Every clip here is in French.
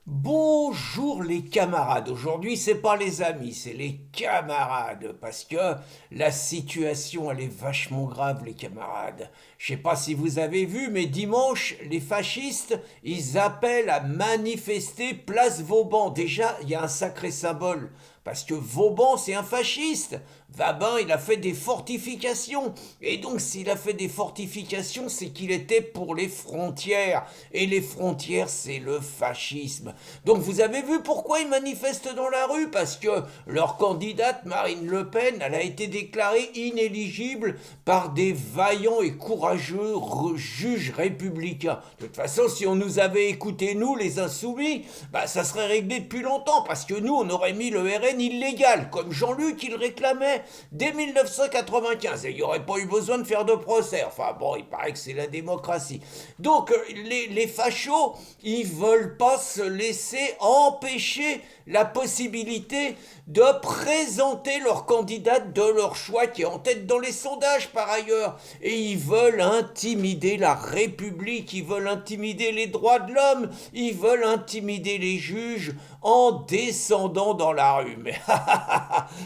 Bonjour les camarades. Aujourd'hui, c'est pas les amis, c'est les camarades parce que la situation elle est vachement grave les camarades. Je sais pas si vous avez vu mais dimanche, les fascistes, ils appellent à manifester place Vauban. Déjà, il y a un sacré symbole parce que Vauban, c'est un fasciste. Vabin, il a fait des fortifications. Et donc, s'il a fait des fortifications, c'est qu'il était pour les frontières. Et les frontières, c'est le fascisme. Donc, vous avez vu pourquoi ils manifestent dans la rue? Parce que leur candidate, Marine Le Pen, elle a été déclarée inéligible par des vaillants et courageux juges républicains. De toute façon, si on nous avait écouté, nous, les insoumis, bah, ça serait réglé depuis longtemps. Parce que nous, on aurait mis le RN illégal, comme Jean-Luc, il réclamait dès 1995. Et il n'y aurait pas eu besoin de faire de procès. Enfin bon, il paraît que c'est la démocratie. Donc les fachos, ils veulent pas se laisser empêcher la possibilité de présenter leur candidate de leur choix qui est en tête dans les sondages par ailleurs. Et ils veulent intimider la République, ils veulent intimider les droits de l'homme, ils veulent intimider les juges en descendant dans la rue. Mais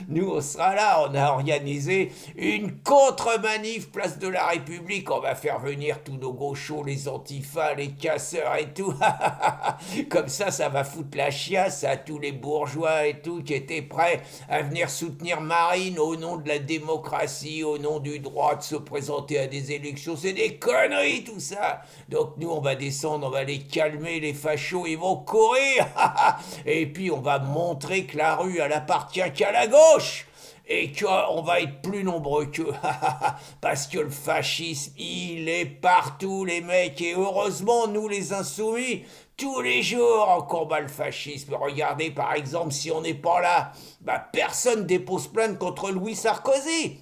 nous, on sera là, on a organisé une contre-manif place de la République, on va faire venir tous nos gauchos, les antifas, les casseurs et tout. Comme ça va foutre la chiasse à tous les bourgeois et tout qui étaient prêts à venir soutenir Marine au nom de la démocratie, au nom du droit de se présenter à des élections. C'est des conneries tout ça. Donc nous, on va descendre, on va les calmer, les fachos, ils vont courir. Et puis on va montrer que la rue, elle appartient qu'à la gauche et qu'on va être plus nombreux qu'eux. Parce que le fascisme, il est partout, les mecs. Et heureusement, nous, les insoumis, tous les jours, on combat le fascisme. Regardez, par exemple, si on n'est pas là, bah, personne dépose plainte contre Louis Sarkozy.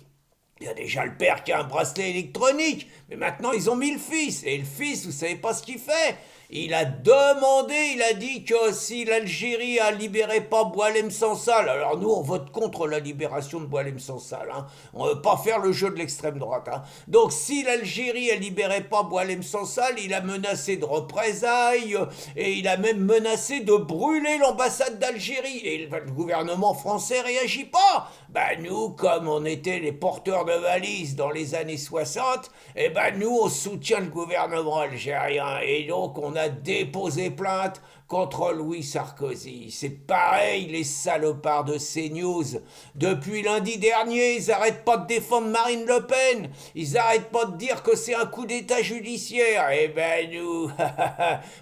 Il y a déjà le père qui a un bracelet électronique, mais maintenant ils ont mis le fils. Et le fils, vous savez pas ce qu'il fait? Il a demandé, il a dit que si l'Algérie a libéré pas Boualem Sansal, alors nous on vote contre la libération de Boualem Sansal, hein. On veut pas faire le jeu de l'extrême droite, hein. Donc si l'Algérie a libéré pas Boualem Sansal, il a menacé de représailles et il a même menacé de brûler l'ambassade d'Algérie. Et le gouvernement français réagit pas. Ben nous, comme on était les porteurs de valises dans les années 60, eh ben nous on soutient le gouvernement algérien et donc on a déposé plainte contre Louis Sarkozy. C'est pareil, les salopards de CNews. Depuis lundi dernier, ils n'arrêtent pas de défendre Marine Le Pen. Ils n'arrêtent pas de dire que c'est un coup d'État judiciaire. Eh ben nous,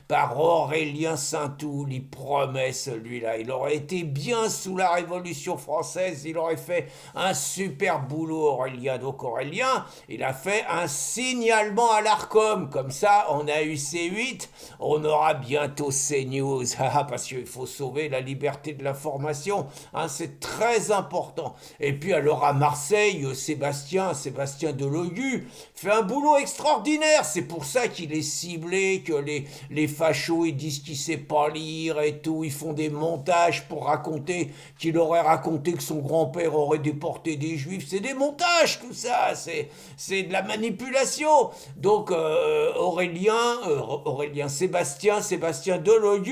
par Aurélien Saint-Toul, il promet celui-là. Il aurait été bien sous la Révolution française. Il aurait fait un super boulot, Aurélien. Donc Aurélien, il a fait un signalement à l'ARCOM. Comme ça, on a eu C8, on aura bientôt CNews. Parce qu'il faut sauver la liberté de l'information, hein, c'est très important. Et puis alors à Marseille, Sébastien Delogu fait un boulot extraordinaire. C'est pour ça qu'il est ciblé, que les fachos ils disent qu'il sait pas lire et tout. Ils font des montages pour raconter qu'il aurait raconté que son grand-père aurait déporté des juifs. C'est des montages tout ça, c'est de la manipulation. Donc Sébastien Delogu,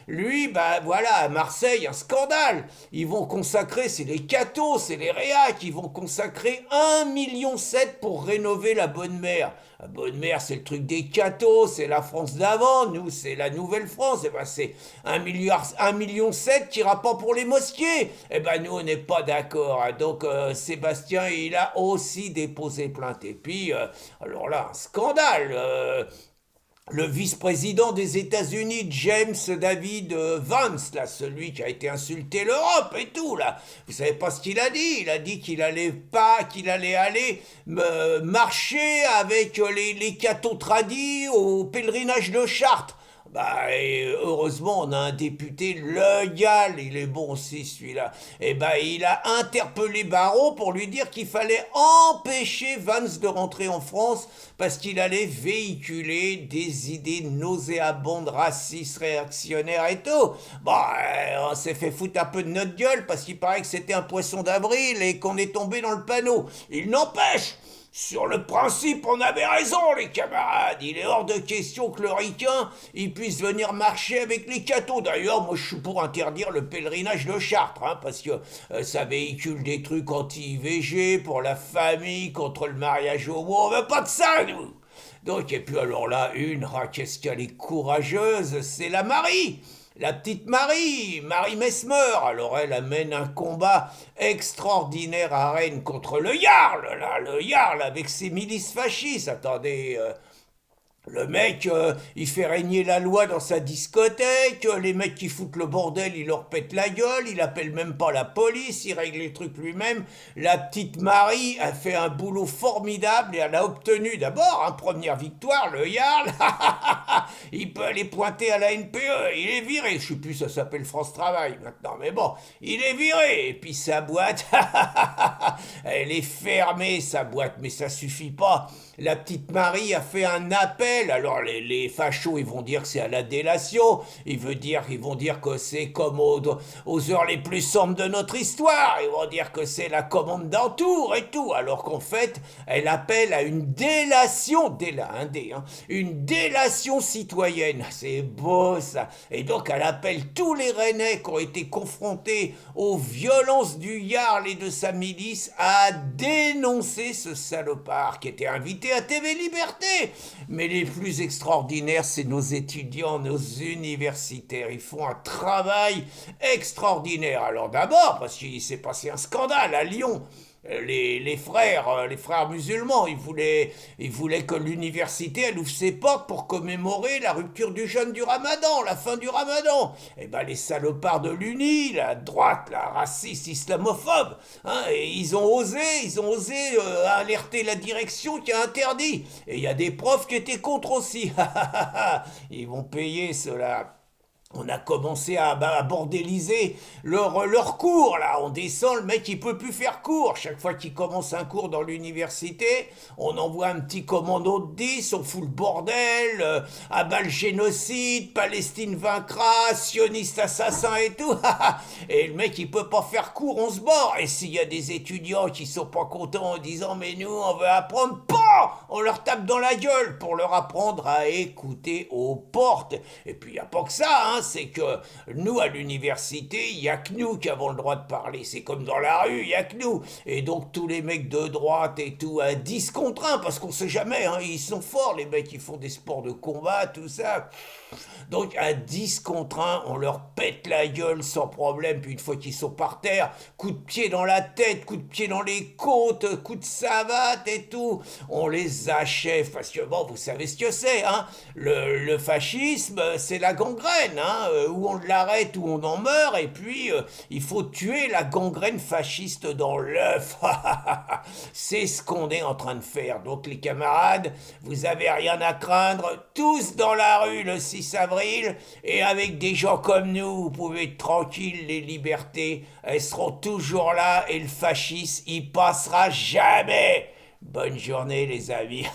lui, bah voilà, à Marseille, un scandale. Ils vont consacrer, c'est les cathos, c'est les réacs, ils vont consacrer 1,7 million pour rénover la Bonne Mère. La Bonne Mère, c'est le truc des cathos, c'est la France d'avant, nous, c'est la Nouvelle France. Et ben c'est 1,7 million qui ira pas pour les mosquées. Et ben nous, on n'est pas d'accord. Donc Sébastien, il a aussi déposé plainte. Et puis, alors là, un scandale. Le vice-président des États-Unis, James David Vance, là, celui qui a été insulté l'Europe et tout, là. Vous savez pas ce qu'il a dit? Il a dit qu'il allait aller marcher avec les cathos tradis au pèlerinage de Chartres. Bah, et heureusement, on a un député légal, il est bon aussi celui-là. Et bah, il a interpellé Barrot pour lui dire qu'il fallait empêcher Vance de rentrer en France parce qu'il allait véhiculer des idées nauséabondes, racistes, réactionnaires et tout. Bon, on s'est fait foutre un peu de notre gueule parce qu'il paraît que c'était un poisson d'avril et qu'on est tombé dans le panneau. Il n'empêche, Sur le principe, on avait raison, les camarades. Il est hors de question que le ricain il puisse venir marcher avec les cathos. D'ailleurs, moi, je suis pour interdire le pèlerinage de Chartres, hein, parce que ça véhicule des trucs anti-IVG, pour la famille, contre le mariage homo. On veut pas de ça, nous. Donc, et puis alors là, qu'est-ce qu'elle est courageuse, c'est la Marie. La petite Marie, Marie Mesmer, alors elle amène un combat extraordinaire à Rennes contre le Jarl, là, le Jarl avec ses milices fascistes. Attendez, le mec, il fait régner la loi dans sa discothèque, les mecs qui foutent le bordel, il leur pète la gueule, il appelle même pas la police, il règle les trucs lui-même. La petite Marie a fait un boulot formidable et elle a obtenu d'abord une première victoire, le Jarl. Il peut aller pointer à la NPE, il est viré, je sais plus, ça s'appelle France Travail maintenant, mais bon, il est viré. Et puis sa boîte, elle est fermée, sa boîte, mais ça suffit pas. La petite Marie a fait un appel. Alors les fachos, ils vont dire que c'est à la délation. Ils vont dire que c'est comme aux heures les plus sombres de notre histoire. Ils vont dire que c'est la commande d'Antour et tout. Alors qu'en fait, elle appelle à une délation, une délation citoyenne. C'est beau ça. Et donc elle appelle tous les Rennais qui ont été confrontés aux violences du Jarl et de sa milice à dénoncer ce salopard qui était invité à TV Liberté. Mais les plus extraordinaires, c'est nos étudiants, nos universitaires. Ils font un travail extraordinaire. Alors d'abord, parce qu'il s'est passé un scandale à Lyon. Les frères musulmans, ils voulaient que l'université elle ouvre ses portes pour commémorer la rupture du jeûne du Ramadan, la fin du Ramadan. Et ben les salopards de l'Uni, la droite, la raciste, islamophobe, hein, et ils ont osé alerter la direction qui a interdit. Et il y a des profs qui étaient contre aussi. Ils vont payer cela. On a commencé à bordéliser leur cours, là. On descend, le mec, il peut plus faire cours. Chaque fois qu'il commence un cours dans l'université, on envoie un petit commando de 10, on fout le bordel, abat le génocide, Palestine vaincra, sioniste assassin et tout. Et le mec, il peut pas faire cours, on se bord. Et s'il y a des étudiants qui sont pas contents en disant, mais nous, on veut apprendre, on leur tape dans la gueule pour leur apprendre à écouter aux portes. Et puis, il n'y a pas que ça, hein. C'est que nous, à l'université, il n'y a que nous qui avons le droit de parler. C'est comme dans la rue, il n'y a que nous. Et donc, tous les mecs de droite et tout, à 10 contre 1, parce qu'on sait jamais, hein, ils sont forts, les mecs, ils font des sports de combat, tout ça. Donc, à 10 contre 1, on leur pète la gueule sans problème. Puis, une fois qu'ils sont par terre, coup de pied dans la tête, coup de pied dans les côtes, coup de savate et tout, on les achève. Parce que, bon, vous savez ce que c'est, hein. Le fascisme, c'est la gangrène, hein. Où on l'arrête, où on en meurt, et puis il faut tuer la gangrène fasciste dans l'œuf. C'est ce qu'on est en train de faire. Donc les camarades, vous avez rien à craindre, tous dans la rue le 6 avril, et avec des gens comme nous, vous pouvez être tranquilles, les libertés, elles seront toujours là, et le fascisme, il passera jamais. Bonne journée les amis.